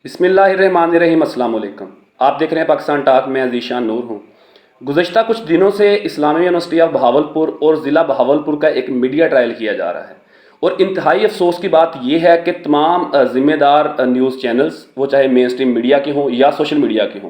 بسم اللہ الرحمن الرحیم۔ السلام علیکم۔ آپ دیکھ رہے ہیں پاکستان ٹاک میں ذیشان نور ہوں۔ گزشتہ کچھ دنوں سے اسلامیہ یونیورسٹی آف بہاولپور اور ضلع بہاولپور کا ایک میڈیا ٹرائل کیا جا رہا ہے، اور انتہائی افسوس کی بات یہ ہے کہ تمام ذمہ دار نیوز چینلز، وہ چاہے مین اسٹریم میڈیا کے ہوں یا سوشل میڈیا کے ہوں،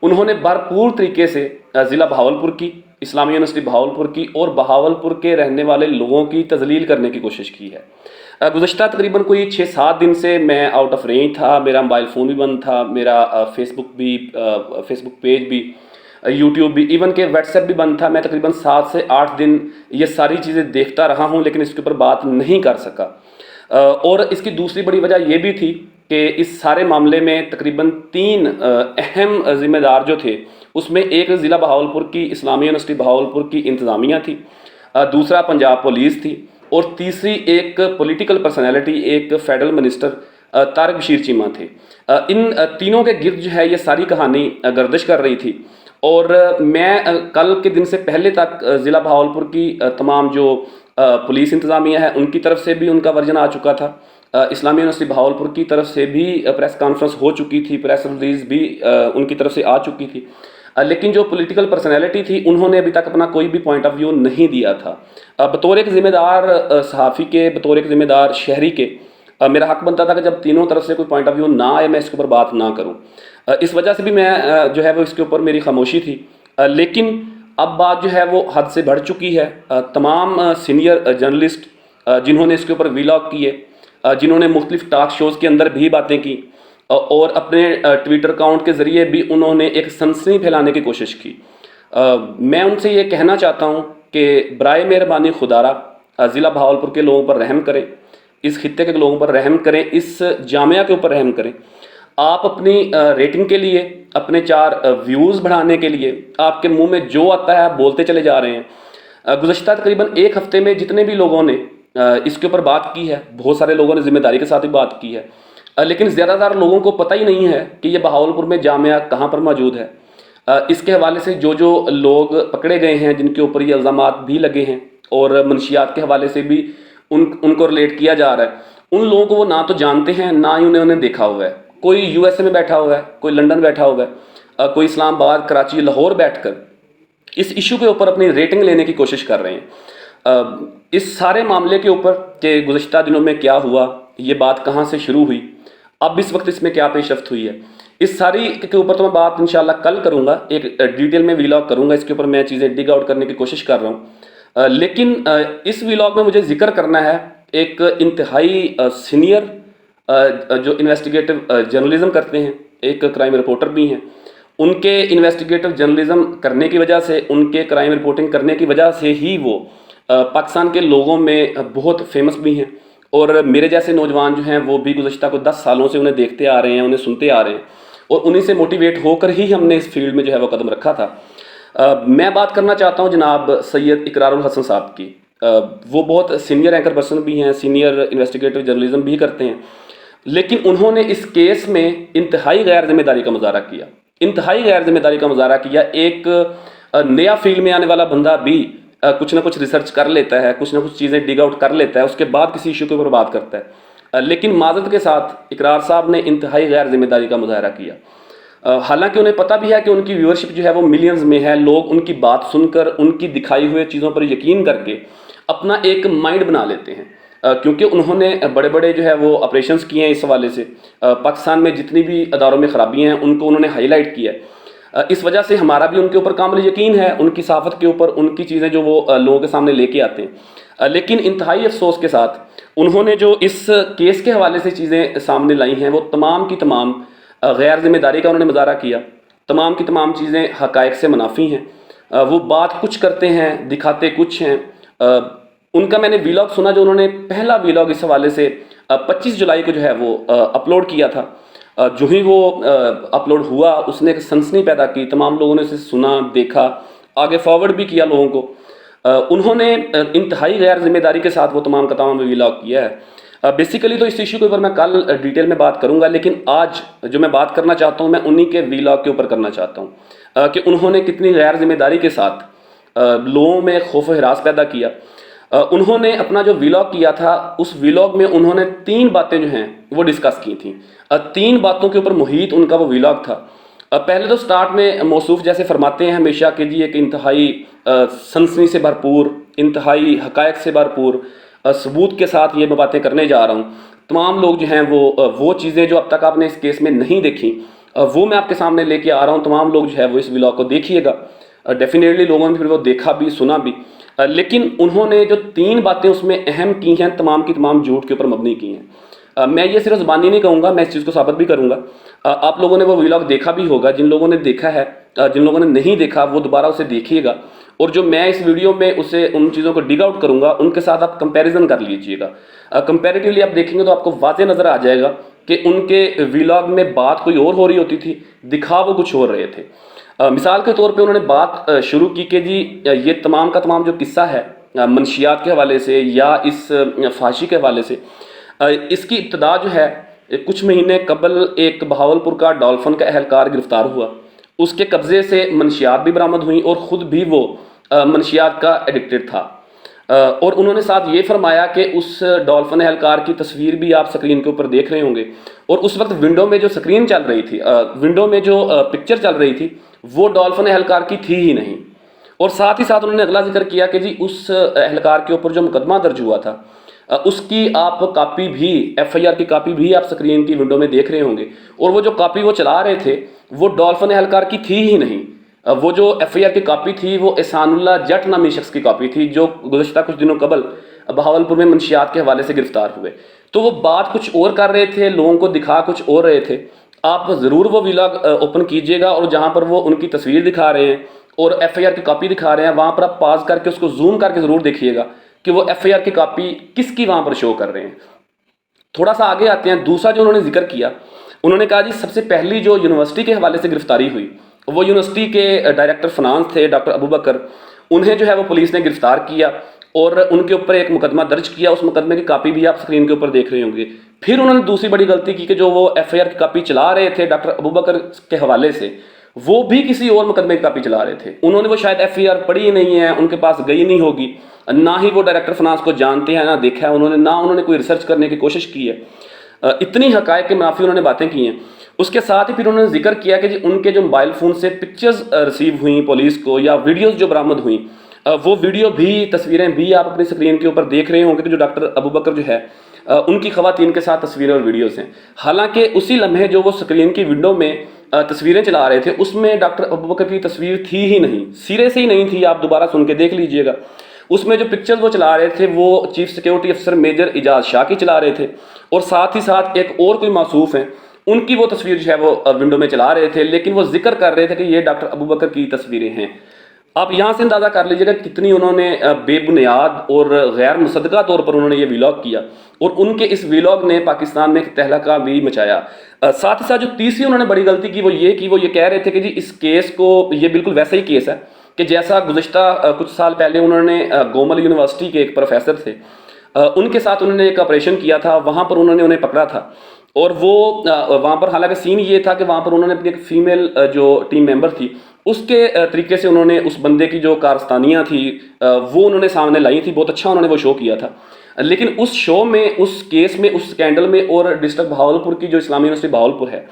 انہوں نے بھرپور طریقے سے ضلع بہاولپور کی، اسلامیہ یونیورسٹی بہاولپور کی اور بہاولپور کے رہنے والے لوگوں کی تذلیل کرنے کی کوشش کی ہے۔ گزشتہ تقریباً کوئی 6-7 دن سے میں آؤٹ آف رینج تھا، میرا موبائل فون بھی بند تھا، میرا فیس بک پیج بھی، یوٹیوب بھی، ایون کہ واٹس ایپ بھی بند تھا۔ میں تقریباً 7 سے 8 دن یہ ساری چیزیں دیکھتا رہا ہوں، لیکن اس کے اوپر بات نہیں کر سکا۔ اور اس کی دوسری بڑی وجہ یہ بھی تھی کہ اس سارے معاملے میں تقریباً 3 اہم ذمہ دار جو تھے، اس میں ایک ضلع بہاولپور کی اسلامیہ یونیورسٹی بہاولپور کی انتظامیہ تھی، دوسرا پنجاب پولیس تھی، اور تیسری ایک پولیٹیکل پرسنالٹی، ایک فیڈرل منسٹر طارق بشیر چیمہ تھے۔ ان تینوں کے گرد جو ہے یہ ساری کہانی گردش کر رہی تھی، اور میں کل کے دن سے پہلے تک ضلع بہاولپور کی تمام جو پولیس انتظامیہ ہے ان کی طرف سے بھی ان کا ورژن آ چکا تھا، اسلامیہ یونیورسٹی بہاولپور کی طرف سے بھی پریس کانفرنس ہو چکی تھی، پریس ریلیز بھی ان کی طرف سے آ چکی تھی، لیکن جو پولیٹیکل پرسنالٹی تھی انہوں نے ابھی تک اپنا کوئی بھی پوائنٹ آف ویو نہیں دیا تھا۔ بطور ایک ذمہ دار صحافی کے، بطور ایک ذمہ دار شہری کے، میرا حق بنتا تھا کہ جب تینوں طرف سے کوئی پوائنٹ آف ویو نہ آئے میں اس کے اوپر بات نہ کروں۔ اس وجہ سے بھی میں جو ہے وہ اس کے اوپر میری خاموشی تھی، لیکن اب بات جو ہے وہ حد سے بڑھ چکی ہے۔ تمام سینئر جرنلسٹ جنہوں نے اس کے اوپر ویلاگ کیے، جنہوں نے مختلف ٹاک شوز کے اندر بھی باتیں کی، اور اپنے ٹویٹر اکاؤنٹ کے ذریعے بھی انہوں نے ایک سنسنی پھیلانے کی کوشش کی، میں ان سے یہ کہنا چاہتا ہوں کہ برائے مہربانی خدا را ضلع بہاولپور کے لوگوں پر رحم کریں، اس خطے کے لوگوں پر رحم کریں، اس جامعہ کے اوپر رحم کریں۔ آپ اپنی ریٹنگ کے لیے، اپنے 4 ویوز بڑھانے کے لیے آپ کے منہ میں جو آتا ہے آپ بولتے چلے جا رہے ہیں۔ گزشتہ تقریباً 1 ہفتے میں جتنے بھی لوگوں نے اس کے اوپر بات کی ہے، بہت سارے لوگوں نے ذمہ داری کے ساتھ بھی بات کی ہے، لیکن زیادہ تر لوگوں کو پتہ ہی نہیں ہے کہ یہ بہاولپور میں جامعہ کہاں پر موجود ہے۔ اس کے حوالے سے جو لوگ پکڑے گئے ہیں، جن کے اوپر یہ الزامات بھی لگے ہیں، اور منشیات کے حوالے سے بھی ان کو ریلیٹ کیا جا رہا ہے، ان لوگوں کو وہ نہ تو جانتے ہیں، نہ ہی انہیں دیکھا ہوا ہے۔ کوئی یو ایس اے میں بیٹھا ہوا ہے، کوئی لندن بیٹھا ہوا ہے، کوئی اسلام آباد، کراچی، لاہور بیٹھ کر اس ایشو کے اوپر اپنی ریٹنگ لینے کی کوشش کر رہے ہیں۔ اس سارے معاملے کے اوپر کہ گزشتہ دنوں میں کیا ہوا، یہ بات کہاں سے شروع ہوئی، اب اس وقت اس میں کیا پیش رفت ہوئی ہے، اس ساری کے اوپر تو میں بات انشاءاللہ کل کروں گا، ایک ڈیٹیل میں ویلاگ کروں گا، اس کے اوپر میں چیزیں ڈگ آؤٹ کرنے کی کوشش کر رہا ہوں۔ لیکن اس ویلاگ میں مجھے ذکر کرنا ہے ایک انتہائی سینئر جو انویسٹیگیٹو جرنلزم کرتے ہیں، ایک کرائم رپورٹر بھی ہیں۔ ان کے انویسٹیگیٹو جرنلزم کرنے کی وجہ سے، ان کے کرائم رپورٹنگ کرنے کی وجہ سے ہی وہ پاکستان کے لوگوں میں بہت فیمس بھی ہیں، اور میرے جیسے نوجوان جو ہیں وہ بھی گزشتہ کو 10 سالوں سے انہیں دیکھتے آ رہے ہیں، انہیں سنتے آ رہے ہیں، اور انہی سے موٹیویٹ ہو کر ہی ہم نے اس فیلڈ میں جو ہے وہ قدم رکھا تھا۔ میں بات کرنا چاہتا ہوں جناب سید اقرار الحسن صاحب کی۔ وہ بہت سینئر اینکر پرسن بھی ہیں، سینئر انویسٹیگیٹو جرنلزم بھی کرتے ہیں، لیکن انہوں نے اس کیس میں انتہائی غیر ذمہ داری کا مظاہرہ کیا، انتہائی غیر ذمہ داری کا مظاہرہ کیا۔ ایک نیا فیلڈ میں آنے والا بندہ بھی کچھ نہ کچھ ریسرچ کر لیتا ہے، کچھ نہ کچھ چیزیں ڈگ آؤٹ کر لیتا ہے، اس کے بعد کسی ایشو کے اوپر بات کرتا ہے، لیکن معذرت کے ساتھ اقرار صاحب نے انتہائی غیر ذمہ داری کا مظاہرہ کیا۔ حالانکہ انہیں پتہ بھی ہے کہ ان کی ویورشپ جو ہے وہ ملینز میں ہے، لوگ ان کی بات سن کر، ان کی دکھائی ہوئے چیزوں پر یقین کر کے اپنا ایک مائنڈ بنا لیتے ہیں، کیونکہ انہوں نے بڑے بڑے جو ہے وہ آپریشنز کیے ہیں۔ اس حوالے سے پاکستان میں جتنی بھی اداروں میں خرابیاں ہیں ان کو انہوں نے ہائی لائٹ کیا ہے۔ اس وجہ سے ہمارا بھی ان کے اوپر کامل یقین ہے، ان کی صحافت کے اوپر، ان کی چیزیں جو وہ لوگوں کے سامنے لے کے آتے ہیں، لیکن انتہائی افسوس کے ساتھ انہوں نے جو اس کیس کے حوالے سے چیزیں سامنے لائی ہیں وہ تمام کی تمام غیر ذمہ داری کا انہوں نے مظاہرہ کیا، تمام کی تمام چیزیں حقائق سے منافی ہیں۔ وہ بات کچھ کرتے ہیں، دکھاتے کچھ ہیں۔ ان کا میں نے ویلاگ سنا، جو انہوں نے پہلا ویلاگ اس حوالے سے 25 جولائی کو جو ہے وہ اپلوڈ کیا تھا۔ جو ہی وہ اپلوڈ ہوا اس نے ایک سنسنی پیدا کی، تمام لوگوں نے اسے سنا، دیکھا، آگے فارورڈ بھی کیا لوگوں کو۔ انہوں نے انتہائی غیر ذمہ داری کے ساتھ وہ تمام کا تمام ویلاگ کیا ہے۔ بیسیکلی تو اس ایشو کے اوپر میں کل ڈیٹیل میں بات کروں گا، لیکن آج جو میں بات کرنا چاہتا ہوں میں انہی کے ویلاگ کے اوپر کرنا چاہتا ہوں کہ انہوں نے کتنی غیر ذمہ داری کے ساتھ لوگوں میں خوف و ہراس پیدا کیا۔ انہوں نے اپنا جو ویلاگ کیا تھا اس ویلاگ میں انہوں نے 3 باتیں جو ہیں وہ ڈسکس کی تھیں. 3 باتوں کے اوپر محیط ان کا وہ ویلاگ تھا. پہلے تو سٹارٹ میں موصوف جیسے فرماتے ہیں ہمیشہ کہ جی ایک انتہائی سنسنی سے بھرپور، انتہائی حقائق سے بھرپور ثبوت کے ساتھ یہ میں باتیں کرنے جا رہا ہوں. تمام لوگ جو ہیں وہ چیزیں جو اب تک آپ نے اس کیس میں نہیں دیکھی وہ میں آپ کے سامنے لے کے آ رہا ہوں. تمام لوگ جو ہے وہ اس ویلاگ کو دیکھیے گا. ڈیفینیٹلی لوگوں نے پھر وہ دیکھا بھی سنا بھی، لیکن انہوں نے جو 3 باتیں اس میں اہم کی ہیں تمام کی تمام جھوٹ کے اوپر مبنی کی ہیں. میں یہ صرف زبانی نہیں کہوں گا، میں اس چیز کو ثابت بھی کروں گا. آپ لوگوں نے وہ ویلاگ دیکھا بھی ہوگا، جن لوگوں نے دیکھا ہے، جن لوگوں نے نہیں دیکھا وہ دوبارہ اسے دیکھیے گا، اور جو میں اس ویڈیو میں اسے ان چیزوں کو ڈگ آؤٹ کروں گا ان کے ساتھ آپ کمپیریزن کر لیجئے گا. کمپیریٹیولی آپ دیکھیں گے تو آپ کو واضح نظر آ جائے گا کہ ان کے ویلاگ میں بات کوئی اور ہو رہی ہوتی تھی، دکھا وہ کچھ اور رہے تھے. مثال کے طور پہ انہوں نے بات شروع کی کہ جی یہ تمام کا تمام جو قصہ ہے منشیات کے حوالے سے یا اس فحاشی کے حوالے سے، اس کی ابتدا جو ہے کچھ مہینے قبل ایک بہاولپور کا ڈولفن کا اہلکار گرفتار ہوا. اس کے قبضے سے منشیات بھی برآمد ہوئیں اور خود بھی وہ منشیات کا ایڈکٹڈ تھا. اور انہوں نے ساتھ یہ فرمایا کہ اس ڈولفن اہلکار کی تصویر بھی آپ سکرین کے اوپر دیکھ رہے ہوں گے، اور اس وقت ونڈو میں جو سکرین چل رہی تھی، ونڈو میں جو پکچر چل رہی تھی وہ ڈولفن اہلکار کی تھی ہی نہیں. اور ساتھ ہی ساتھ انہوں نے اگلا ذکر کیا کہ جی اس اہلکار کے اوپر جو مقدمہ درج ہوا تھا اس کی آپ کاپی بھی، FIR کی کاپی بھی آپ سکرین کی ونڈو میں دیکھ رہے ہوں گے، اور وہ جو کاپی وہ چلا رہے تھے وہ ڈولفن اہلکار کی تھی ہی نہیں. وہ جو FIR کی کاپی تھی وہ احسان اللہ جٹ نامی شخص کی کاپی تھی جو گزشتہ کچھ دنوں قبل بہاولپور میں منشیات کے حوالے سے گرفتار ہوئے. تو وہ بات کچھ اور کر رہے تھے، لوگوں کو دکھا کچھ اور رہے تھے. آپ ضرور وہ ویلاگ اوپن کیجئے گا، اور جہاں پر وہ ان کی تصویر دکھا رہے ہیں اور FIR کی کاپی دکھا رہے ہیں وہاں پر آپ پاز کر کے اس کو زوم کر کے ضرور دیکھیے گا کہ وہ FIR کی کاپی کس کی وہاں پر شو کر رہے ہیں. تھوڑا سا آگے آتے ہیں. دوسرا جو انہوں نے ذکر کیا، انہوں نے کہا جی سب سے پہلی جو یونیورسٹی کے حوالے سے گرفتاری ہوئی وہ یونیورسٹی کے ڈائریکٹر فنانس تھے ڈاکٹر ابو بکر. انہیں جو ہے وہ پولیس نے گرفتار کیا اور ان کے اوپر ایک مقدمہ درج کیا. اس مقدمے کی کاپی بھی آپ سکرین کے اوپر دیکھ رہے ہوں گے. پھر انہوں نے دوسری بڑی غلطی کی کہ جو وہ FIR کی کاپی چلا رہے تھے ڈاکٹر ابو بکر کے حوالے سے، وہ بھی کسی اور مقدمے کی کاپی چلا رہے تھے. انہوں نے وہ شاید FIR پڑھی ہی نہیں ہے، ان کے پاس گئی نہیں ہوگی، نہ ہی وہ ڈائریکٹر فنانس کو جانتے ہیں، نہ دیکھا ہے انہوں نے کوئی ریسرچ کرنے کی کوشش کی ہے. اتنی حقائق کے منافی انہوں نے باتیں کی ہیں. اس کے ساتھ ہی پھر انہوں نے ذکر کیا کہ جی ان کے جو موبائل فون سے پکچرز ریسیو ہوئیں پولیس کو یا ویڈیوز جو برآمد ہوئیں، وہ ویڈیو بھی، تصویریں بھی آپ اپنی سکرین کے اوپر دیکھ رہے ہوں گے کہ جو ڈاکٹر ابو بکر جو ہے ان کی خواتین کے ساتھ تصویریں اور ویڈیوز ہیں. حالانکہ اسی لمحے جو وہ سکرین کی ونڈو میں تصویریں چلا رہے تھے اس میں ڈاکٹر ابو بکر کی تصویر تھی ہی نہیں، سرے سے ہی نہیں تھی. آپ دوبارہ سن کے دیکھ لیجئے گا. اس میں جو پکچرز وہ چلا رہے تھے وہ چیف سیکیورٹی افسر میجر اعجاز شاہ کی چلا رہے تھے، اور ساتھ ہی ساتھ ایک اور کوئی موصوف ہیں ان کی وہ تصویر جو ہے وہ ونڈو میں چلا رہے تھے، لیکن وہ ذکر کر رہے تھے کہ یہ ڈاکٹر ابو بکر کی تصویریں ہیں. آپ یہاں سے اندازہ کر لیجیے گا کتنی انہوں نے بے بنیاد اور غیر مصدقہ طور پر انہوں نے یہ ویلاگ کیا، اور ان کے اس ویلاگ نے پاکستان میں ایک تہلکہ بھی مچایا. ساتھ ہی ساتھ جو تیسری انہوں نے بڑی غلطی کی وہ یہ کہہ رہے تھے کہ جی اس کیس کو، یہ بالکل ویسا ہی کیس ہے کہ جیسا گزشتہ کچھ سال پہلے انہوں نے گومل یونیورسٹی کے ایک پروفیسر تھے ان کے ساتھ انہوں نے ایک آپریشن کیا تھا. وہاں پر انہوں نے انہیں پکڑا تھا، اور وہ وہاں پر حالانکہ سین یہ تھا کہ وہاں پر انہوں نے اپنی ایک فیمیل جو ٹیم ممبر تھی اس کے طریقے سے انہوں نے اس بندے کی جو کارستانیاں تھی وہ انہوں نے سامنے لائی تھی. بہت اچھا انہوں نے وہ شو کیا تھا. لیکن اس شو میں، اس کیس میں، اس سکینڈل میں اور ڈسٹرکٹ بہاولپور کی جو اسلامی یونیورسٹی بہاولپور ہے،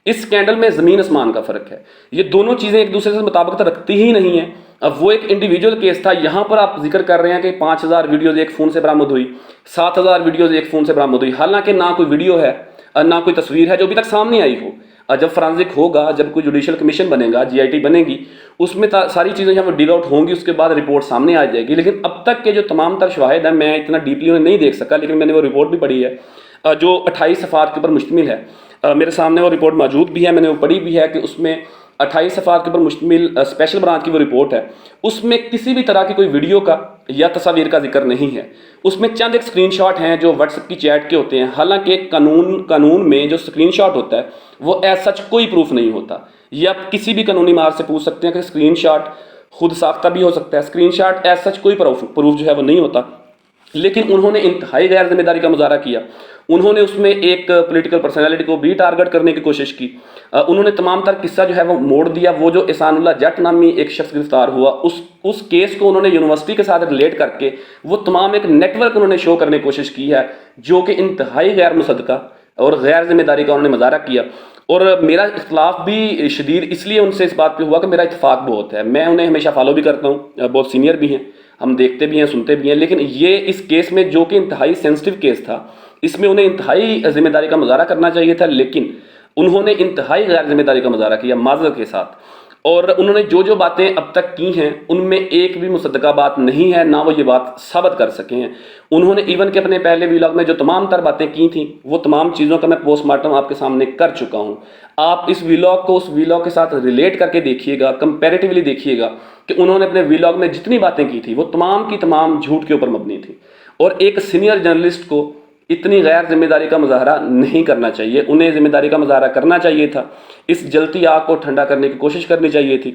اس سکینڈل میں زمین آسمان کا فرق ہے. یہ دونوں چیزیں ایک دوسرے سے مطابقت رکھتی ہی نہیں ہیں. اب وہ ایک انڈیویجول کیس تھا، یہاں پر آپ ذکر کر رہے ہیں کہ 5000 ویڈیوز ایک فون سے برآمد ہوئی، 7000 ویڈیوز ایک فون سے برآمد ہوئی، حالانکہ نہ کوئی ویڈیو ہے نہ کوئی تصویر ہے جو ابھی تک سامنے آئی ہو. جب فرانزک ہوگا، جب کوئی جوڈیشل کمیشن بنے گا، GIT بنے گی، اس میں ساری چیزیں جب ڈگ آؤٹ ہوں گی اس کے بعد رپورٹ سامنے آ جائے گی. لیکن اب تک کے جو تمام تر شواہد ہیں، میں اتنا ڈیپلی انہیں نہیں دیکھ سکا، لیکن میں نے وہ رپورٹ بھی پڑھی ہے جو 28 صفحات کے اوپر مشتمل ہے. میرے سامنے وہ رپورٹ موجود بھی ہے، میں نے وہ پڑھی بھی ہے کہ اس میں 28 صفحات کے اوپر مشتمل اسپیشل برانچ کی وہ رپورٹ ہے. اس میں کسی بھی طرح کی کوئی ویڈیو کا یا تصاویر کا ذکر نہیں ہے. اس میں چند ایک اسکرین شاٹ ہیں جو واٹس ایپ کی چیٹ کے ہوتے ہیں. حالانکہ قانون میں جو اسکرین شاٹ ہوتا ہے وہ ایز سچ کوئی پروف نہیں ہوتا. یہ آپ کسی بھی قانونی مار سے پوچھ سکتے ہیں کہ اسکرین شاٹ خود ساختہ بھی ہو سکتا ہے. اسکرین شاٹ ایز سچ کوئی پروف جو ہے وہ نہیں ہوتا. لیکن انہوں نے انتہائی غیر ذمہ داری کا مظاہرہ کیا. انہوں نے اس میں ایک پولیٹیکل پرسنالٹی کو بھی ٹارگٹ کرنے کی کوشش کی. انہوں نے تمام تر قصہ جو ہے وہ موڑ دیا. وہ جو احسان اللہ جٹ نامی ایک شخص گرفتار ہوا, اس کیس کو انہوں نے یونیورسٹی کے ساتھ ریلیٹ کر کے وہ تمام ایک نیٹ ورک انہوں نے شو کرنے کی کوشش کی ہے, جو کہ انتہائی غیر مصدقہ اور غیر ذمہ داری کا انہوں نے مظاہرہ کیا. اور میرا اختلاف بھی شدید اس لیے ان سے اس بات پہ ہوا کہ میرا اتفاق بہت ہے. میں انہیں ہمیشہ فالو بھی کرتا ہوں, بہت سینئر بھی ہیں, ہم دیکھتے بھی ہیں, سنتے بھی ہیں. لیکن یہ اس کیس میں جو کہ انتہائی سینسٹیو کیس تھا, اس میں انہیں انتہائی ذمہ داری کا مظاہرہ کرنا چاہیے تھا, لیکن انہوں نے انتہائی غیر ذمہ داری کا مظاہرہ کیا معذرت کے ساتھ. اور انہوں نے جو باتیں اب تک کی ہیں ان میں ایک بھی مصدقہ بات نہیں ہے, نہ وہ یہ بات ثابت کر سکے ہیں. انہوں نے ایون کہ اپنے پہلے ویلاگ میں جو تمام تر باتیں کی تھیں وہ تمام چیزوں کا میں پوسٹ مارٹم آپ کے سامنے کر چکا ہوں. آپ اس ویلاگ کو اس ویلاگ کے ساتھ ریلیٹ کر کے دیکھیے گا, کمپیریٹیولی دیکھیے گا کہ انہوں نے اپنے ویلاگ میں جتنی باتیں کی تھی وہ تمام کی تمام جھوٹ کے اوپر مبنی تھی. اور ایک سینئر جرنلسٹ کو اتنی غیر ذمہ داری کا مظاہرہ نہیں کرنا چاہیے. انہیں ذمہ داری کا مظاہرہ کرنا چاہیے تھا, اس جلتی آگ کو ٹھنڈا کرنے کی کوشش کرنی چاہیے تھی.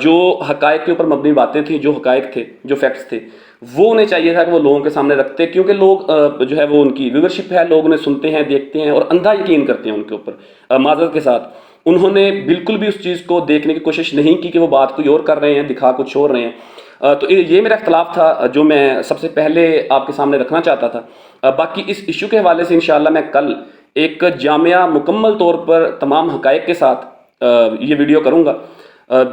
جو حقائق کے اوپر مبنی باتیں تھیں, جو حقائق تھے, جو فیکٹس تھے, وہ انہیں چاہیے تھا کہ وہ لوگوں کے سامنے رکھتے, کیونکہ لوگ جو ہے وہ ان کی ویورشپ ہے, لوگ انہیں سنتے ہیں, دیکھتے ہیں اور اندھا یقین کرتے ہیں ان کے اوپر. معذرت کے ساتھ انہوں نے بالکل بھی اس چیز کو دیکھنے کی کوشش نہیں کی کہ وہ بات کوئی اور کر رہے ہیں, دکھا کچھ اور رہے ہیں. تو یہ میرا اختلاف تھا جو میں سب سے پہلے آپ کے سامنے رکھنا چاہتا تھا. باقی اس ایشو کے حوالے سے انشاءاللہ میں کل ایک جامعہ مکمل طور پر تمام حقائق کے ساتھ یہ ویڈیو کروں گا.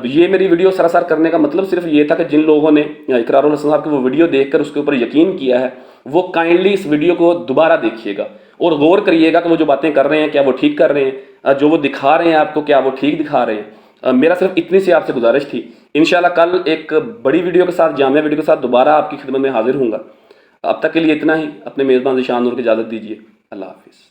یہ میری ویڈیو سراسر کرنے کا مطلب صرف یہ تھا کہ جن لوگوں نے اقرار الحسن صاحب کی وہ ویڈیو دیکھ کر اس کے اوپر یقین کیا ہے وہ کائنڈلی اس ویڈیو کو دوبارہ دیکھیے گا اور غور کریے گا کہ وہ جو باتیں کر رہے ہیں کیا وہ ٹھیک کر رہے ہیں, جو وہ دکھا رہے ہیں آپ کو کیا وہ ٹھیک دکھا رہے ہیں. میرا صرف اتنی سی آپ سے گزارش تھی. انشاءاللہ کل ایک بڑی ویڈیو کے ساتھ, جامعہ ویڈیو کے ساتھ دوبارہ آپ کی خدمت میں حاضر ہوں گا. اب تک کے لیے اتنا ہی. اپنے میزبان ذیشان نور کی اجازت دیجیے. اللہ حافظ.